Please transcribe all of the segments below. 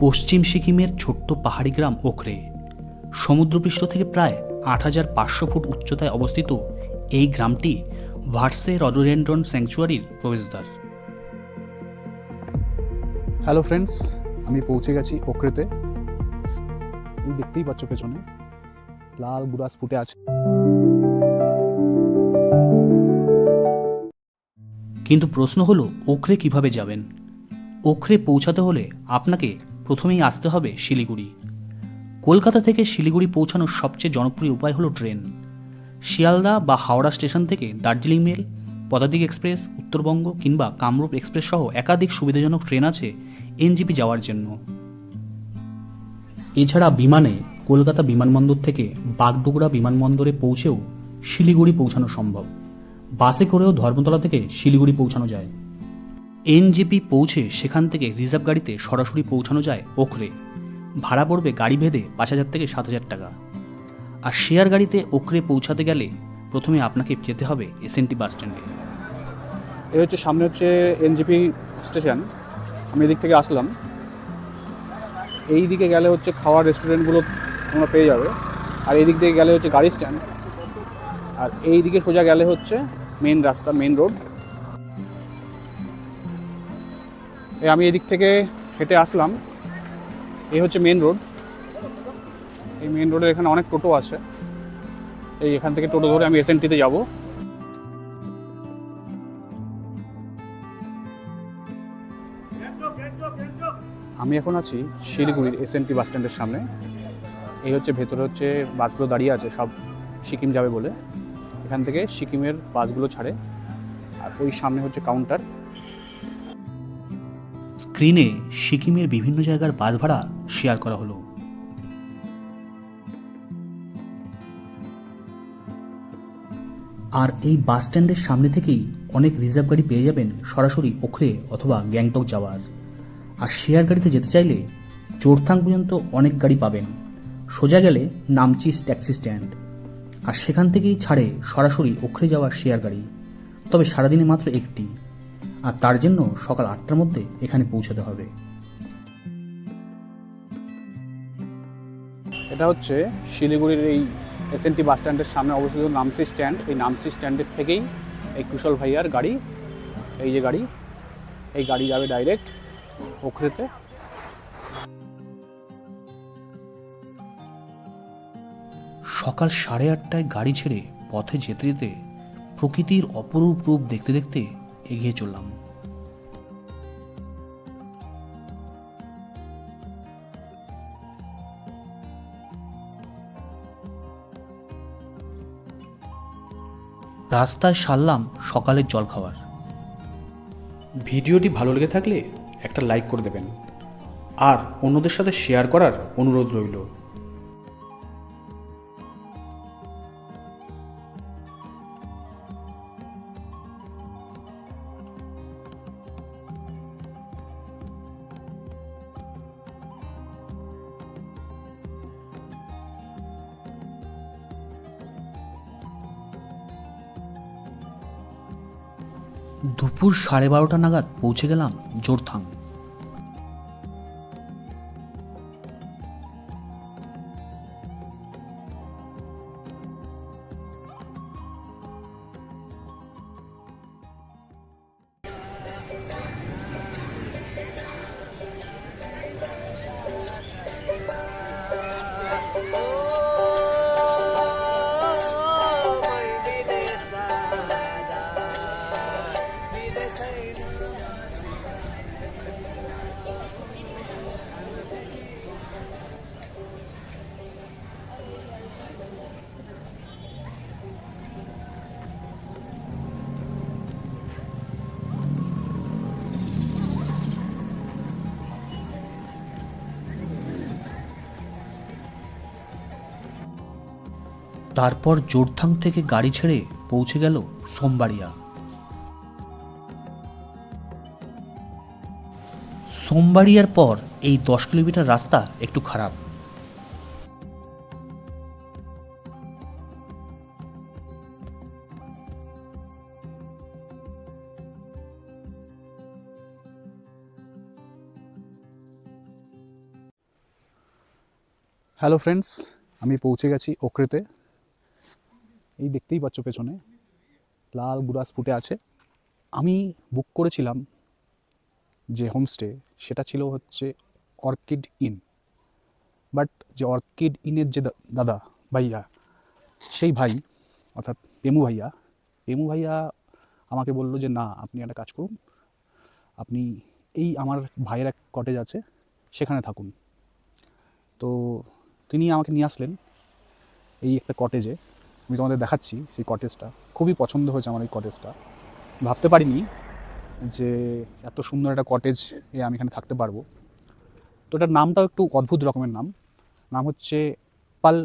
পশ্চিম সিকিমের ছোট্ট পাহাড়ি গ্রাম ওখরে সমুদ্রপৃষ্ঠ থেকে প্রায় ৮৫০০ ফুট উচ্চতায় অবস্থিত এই গ্রামটি ভার্সে রডোডেন্ড্রন স্যাংচুয়ারির প্রবেশদ্বার। হ্যালো ফ্রেন্ডস, আমি পৌঁছে গেছি ওখরেতে। এই দেখতেই পাচ্ছ পেছনে লাল গুরাস ফুটে আছে। কিন্তু প্রশ্ন হলো ওখরে কিভাবে যাবেন? ওখরে পৌঁছাতে হলে আপনাকে প্রথমেই আসতে হবে শিলিগুড়ি। কলকাতা থেকে শিলিগুড়ি পৌঁছানোর সবচেয়ে জনপ্রিয় উপায় হলো ট্রেন। শিয়ালদা বা হাওড়া স্টেশন থেকে দার্জিলিং মেল, পদাতিক এক্সপ্রেস, উত্তরবঙ্গ কিংবা কামরূপ এক্সপ্রেস সহ একাধিক সুবিধাজনক ট্রেন আছে এনজেপি যাওয়ার জন্য। এছাড়া বিমানে কলকাতা বিমানবন্দর থেকে বাগডোগরা বিমানবন্দরে পৌঁছেও শিলিগুড়ি পৌঁছানো সম্ভব। বাসে করেও ধর্মতলা থেকে শিলিগুড়ি পৌঁছানো যায়। এনজেপি পৌঁছে সেখান থেকে রিজার্ভ গাড়িতে সরাসরি পৌঁছানো যায় ওখরে। ভাড়া পড়বে গাড়ি ভেদে ৫,০০০ থেকে ৭,০০০ টাকা। আর শেয়ার গাড়িতে ওখরে পৌঁছাতে গেলে প্রথমে আপনাকে যেতে হবে এসএনটি বাস স্ট্যান্ডে। এই হচ্ছে সামনে হচ্ছে এনজেপি স্টেশন। আমি এদিক থেকে আসলাম। এই দিকে গেলে হচ্ছে খাওয়ার রেস্টুরেন্টগুলো তোমরা পেয়ে যাবে, আর এই দিক থেকে গেলে হচ্ছে গাড়ি স্ট্যান্ড, আর এই দিকে সোজা গেলে হচ্ছে মেন রাস্তা, মেন রোড। আমি এদিক থেকে হেঁটে আসলাম। এই হচ্ছে মেন রোড। এই মেন রোডের এখানে অনেক টোটো আছে। এই এখান থেকে টোটো ধরে আমি এসএনটিতে যাব। আমি এখন আছি শিলিগুড়ির এসএনটি বাস স্ট্যান্ডের সামনে। এই হচ্ছে ভেতরে হচ্ছে বাসগুলো দাঁড়িয়ে আছে, সব সিকিম যাবে বলে। এখান থেকে সিকিমের বাসগুলো ছাড়ে, আর ওই সামনে হচ্ছে কাউন্টার। স্ক্রিনে সিকিমের বিভিন্ন জায়গার বাস ভাড়া শেয়ার করা হলো। আর এই বাস স্ট্যান্ডের সামনে থেকেই অনেক রিজার্ভ গাড়ি পেয়ে যাবেন সরাসরি ওখরে অথবা গ্যাংটক যাওয়ার। আর শেয়ার গাড়িতে যেতে চাইলে জোরথাং পর্যন্ত অনেক গাড়ি পাবেন। সোজা গেলে নামচিস ট্যাক্সি স্ট্যান্ড, আর সেখান থেকেই ছাড়ে সরাসরি ওখরে যাওয়ার শেয়ার গাড়ি, তবে সারাদিনে মাত্র একটি। আর তার জন্য সকাল ৮টার মধ্যে এখানে পৌঁছাতে হবে। এটা হচ্ছে শিলিগুড়ির এই এসএনটি বাস স্ট্যান্ডের সামনে অবস্থিত নামসি স্ট্যান্ড। এই নামসি স্ট্যান্ডের থেকেই এই কুশল ভাইয়ার গাড়ি, এই যে গাড়ি, এই গাড়ি যাবে ডাইরেক্ট ওখরেতে। সকাল 8:30টায় গাড়ি ছেড়ে পথে যেতে যেতে প্রকৃতির অপরূপ রূপ দেখতে দেখতে এগিয়ে চললাম। রাস্তায় সারলাম সকালের জল খাওয়ার। ভিডিওটি ভালো লেগে থাকলে একটা লাইক করে দেবেন, আর অন্যদের সাথে শেয়ার করার অনুরোধ রইল। দুপুর 12:30 নাগাদ পৌঁছে গেলাম জোরথাং। তারপর জোরথাং থেকে গাড়ি ছেড়ে পৌঁছে গেল সোমবাড়িয়া। সোমবাড়িয়ার পর এই 10 কিলোমিটার রাস্তা একটু খারাপ। হ্যালো ফ্রেন্ডস, আমি পৌঁছে গেছি ওখরেতে। এই দেখতেই পাচ্ছ পেছনে লাল গুড়াস ফুটে আছে। আমি বুক করেছিলাম যে হোমস্টে, সেটা ছিল হচ্ছে অর্কিড ইন। বাট যে অর্কিড ইনের যে দাদা ভাইয়া, সেই ভাই অর্থাৎ পেমু ভাইয়া আমাকে বললো যে না, আপনি একটা কাজ করুন, আপনি এই আমার ভাইয়ের এক কটেজ আছে, সেখানে থাকুন। তো তিনি আমাকে নিয়ে আসলেন এই একটা কটেজে। আমি তোমাদের দেখাচ্ছি সেই কটেজটা। খুবই পছন্দ হয়েছে আমার এই কটেজটা। ভাবতে পারিনি যে এত সুন্দর একটা কটেজ আমি এখানে থাকতে পারবো। তো এটার নামটাও একটু অদ্ভুত রকমের নাম হচ্ছে পাল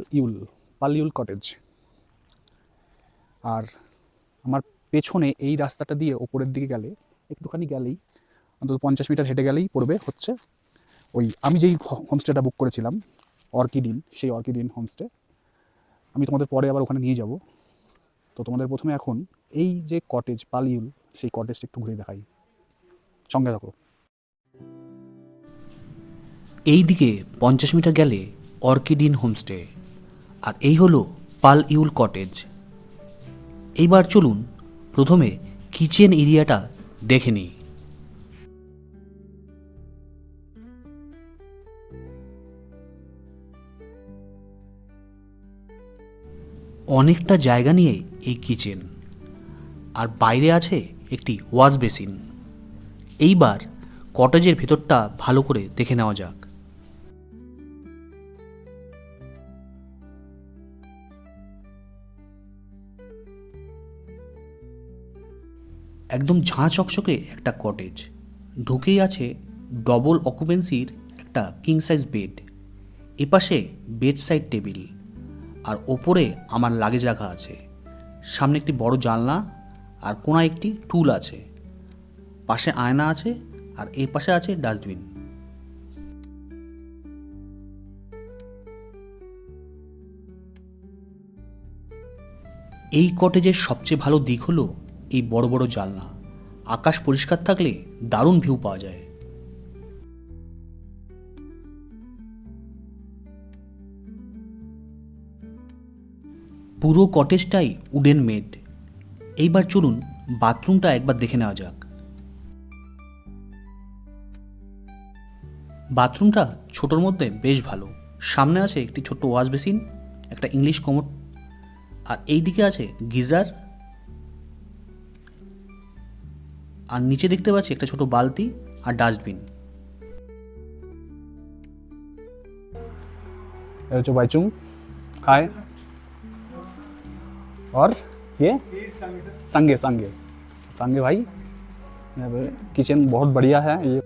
ইউল কটেজ। আর আমার পেছনে এই রাস্তাটা দিয়ে ওপরের দিকে একটুখানি গেলেই, অন্তত 50 মিটার হেঁটে গেলেই পড়বে হচ্ছে ওই আমি যেই হোমস্টেটা বুক করেছিলাম অর্কিড ইন, সেই অর্কিড ইন হোমস্টে। আমি তোমাদের পরে আবার ওখানে নিয়ে যাব। তো তোমাদের প্রথমে এখন এই যে কটেজ পাল-ইউল, সেই কটেজটা একটু ঘুরে দেখাই, সঙ্গে থাকো। এই দিকে 50 মিটার গেলে অর্কিড ইন হোমস্টে, আর এই হলো পাল-ইউল কটেজ। এইবার চলুন প্রথমে কিচেন এরিয়াটা দেখে নিই। অনেকটা জায়গা নিয়ে এই কিচেন, আর বাইরে আছে একটি ওয়াশ বেসিন। এইবার কটেজের ভেতরটা ভালো করে দেখে নেওয়া যাক। একদম ঝাঁ চকচকে একটা কটেজ। ঢুকেই আছে ডবল অকুপেন্সির একটা কিং সাইজ বেড, এপাশে বেড সাইড টেবিল, আর ওপরে আমার লাগেজ রাখা আছে। সামনে একটি বড় জানলা, আর কোনায় একটি টুল আছে। পাশে আয়না আছে, আর এই পাশে আছে ডাস্টবিন। এই কটেজের সবচেয়ে ভালো দিক হলো এই বড় বড় জানলা। আকাশ পরিষ্কার থাকলে দারুণ ভিউ পাওয়া যায়। পুরো কটেজটাই উডেন মেড। এইবার চলুন বাথরুমটা একবার দেখে নেওয়া যাক। বাথরুমটা ছোটোর মধ্যে বেশ ভালো। সামনে আছে একটি ছোট্ট ওয়াশ বেসিন, একটা ইংলিশ কমোড, আর এই দিকে আছে গিজার, আর নিচে দেখতে পাচ্ছি একটা ছোট বালতি আর ডাস্টবিন। जो बाईचुंग हाय, और ये संगे संगे संगे भाई, किचन बहुत बढ़िया है ये।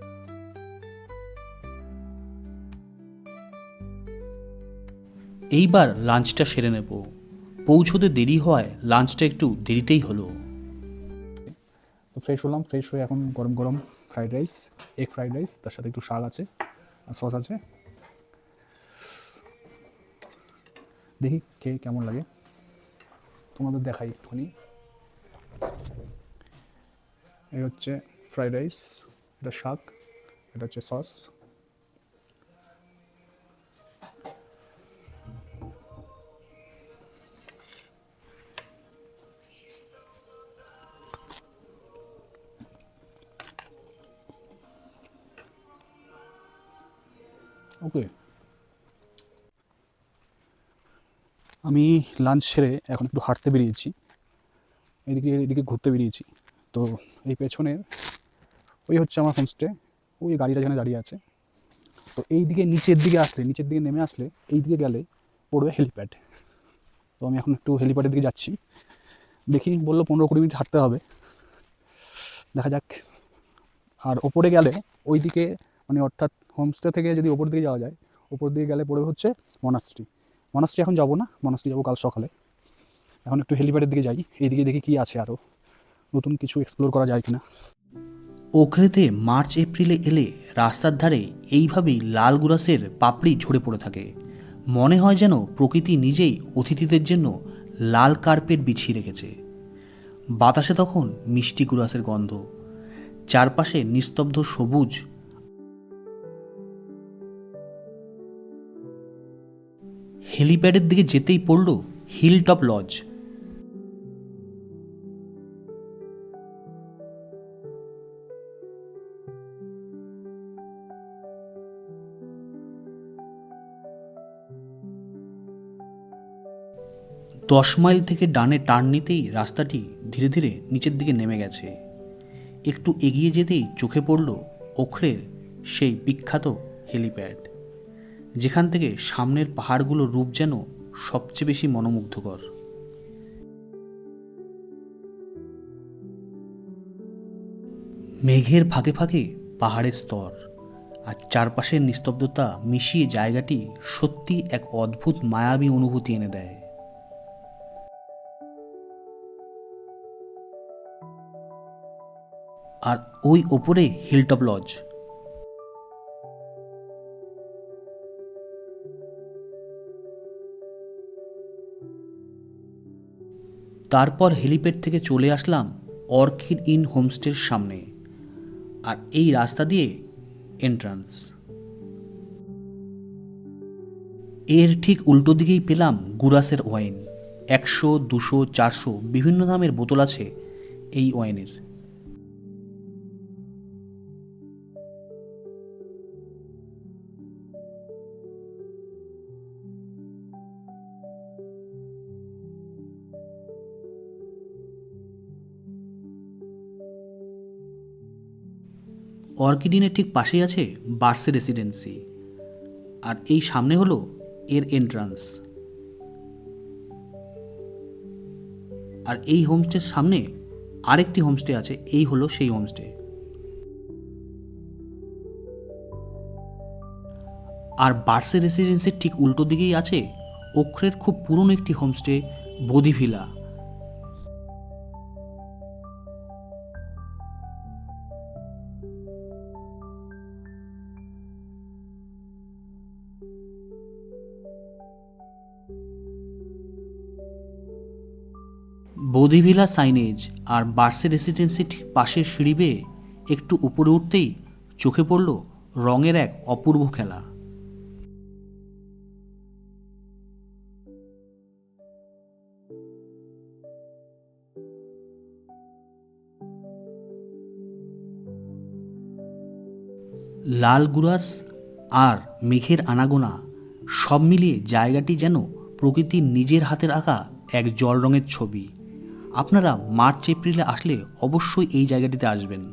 এইবার লাঞ্চটা সেরে নেব। পৌঁছতে দেরি হওয়ায় লাঞ্চটা একটু দেরিতেই হলো। তো ফ্রেশ হলাম, ফ্রেশ হয়ে এখন গরম গরম fried rice, egg fried rice, তার সাথে একটু শাক আছে আর সস আছে। দেখি খেয়ে কেমন লাগে, তোমাদের দেখাই একটুখানি। এই হচ্ছে ফ্রাইড রাইস, এটা শাক, এটা হচ্ছে সস। ওকে, আমি লাঞ্চ সেরে এখন একটু হাঁটতে বেরিয়েছি, এদিকে ঘুরতে বেরিয়েছি। তো এই পেছনের ওই হচ্ছে আমার হোমস্টে, ওই গাড়িটা যেখানে দাঁড়িয়ে আছে। তো এই দিকে নিচের দিকে নেমে আসলে এই দিকে গেলে পড়বে হেলিপ্যাড। তো আমি এখন একটু হেলিপ্যাডের দিকে যাচ্ছি। দেখি, বললো 15-20 মিনিট হাঁটতে হবে, দেখা যাক। আর ওপরে গেলে ওই দিকে, মানে অর্থাৎ হোমস্টে থেকে যদি ওপর দিকে যাওয়া যায়, ওপর দিকে গেলে পড়বে হচ্ছে মনাস্ট্রি। এখন যাবো না, মনাস্ট্রি যাবো কাল সকালে। এখন একটু হেলিপ্যাডের দিকে যাই, এইদিকে দেখি কী আছে, আরও নতুন কিছু এক্সপ্লোর করা যায় কিনা। ওখরেতে মার্চ এপ্রিলে এলে রাস্তার ধারে এইভাবেই লাল গুরাসের পাপড়ি ঝরে পড়ে থাকে। মনে হয় যেন প্রকৃতি নিজেই অতিথিদের জন্য লাল কার্পেট বিছিয়ে রেখেছে। বাতাসে তখন মিষ্টি গুরাসের গন্ধ, চারপাশে নিস্তব্ধ সবুজ, হেলিপ্যাডের দিকে যেতেই পড়ল হিলটপ লজ। 10 মাইল থেকে ডানে টার্ন নিতেই রাস্তাটি ধীরে ধীরে নিচের দিকে নেমে গেছে। একটু এগিয়ে যেতেই চোখে পড়ল ওখরের সেই বিখ্যাত হেলিপ্যাড, যেখান থেকে সামনের পাহাড়গুলোর রূপ যেন সবচেয়ে বেশি মনোমুগ্ধকর। মেঘের ফাঁকে ফাঁকে পাহাড়ের স্তর আর চারপাশের নিস্তব্ধতা মিশিয়ে জায়গাটি সত্যি এক অদ্ভুত মায়াবী অনুভূতি এনে দেয়। আর ওই ওপরে হিলটপ লজ। তারপর হেলিপ্যাড থেকে চলে আসলাম অর্কিড ইন হোমস্টের সামনে, আর এই রাস্তা দিয়ে এন্ট্রান্স। এর ঠিক উল্টো দিকেই পেলাম গুরাসের ওয়াইন। 100, 200, 400 বিভিন্ন দামের বোতল আছে এই ওয়াইনের। অর্কিড ইনের ঠিক পাশেই আছে বার্সে রেসিডেন্সি, আর এই সামনে হলো এর এন্ট্রান্স। আর এই হোমস্টের সামনে আরেকটি হোমস্টে আছে, এই হলো সেই হোমস্টে। আর বার্সে রেসিডেন্সির ঠিক উল্টো দিকেই আছে ওখরের খুব পুরনো একটি হোমস্টে, বোধিভিলা। বোধিভিলা সাইনেজ আর বার্সে রেসিডেন্সি ঠিক পাশের সিঁড়ি বেয়ে একটু উপরে উঠতেই চোখে পড়ল রঙের এক অপূর্ব খেলা। লাল গুরাস আর মেঘের আনাগোনা সব মিলিয়ে জায়গাটি যেন প্রকৃতির নিজের হাতের আঁকা এক জল রঙের ছবি। আপনারা মার্চ এপ্রিলে আসলে অবশ্যই এই জায়গাটিতে আসবেন।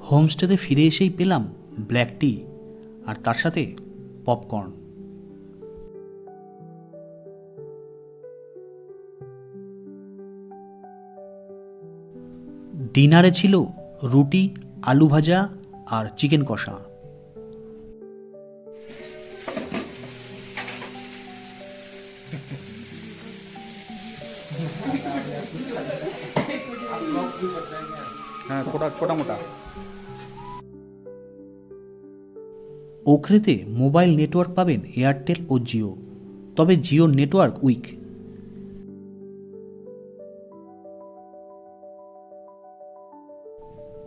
হোমস্টেতে ফিরে এসেই পেলাম ব্ল্যাক টি আর তার সাথে পপকর্ন। ডিনারে ছিল রুটি, আলু ভাজা আর চিকেন কষা। হ্যাঁ, ছোটা মোটা। ওখরেতে মোবাইল নেটওয়ার্ক পাবেন এয়ারটেল ও জিও, তবে জিওর নেটওয়ার্ক উইক।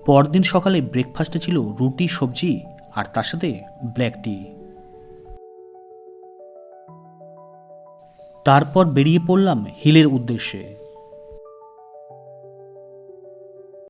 পরদিন সকালে ব্রেকফাস্টে ছিল রুটি, সবজি আর তার সাথে ব্ল্যাক টি। তারপর বেরিয়ে পড়লাম হিলের উদ্দেশ্যে।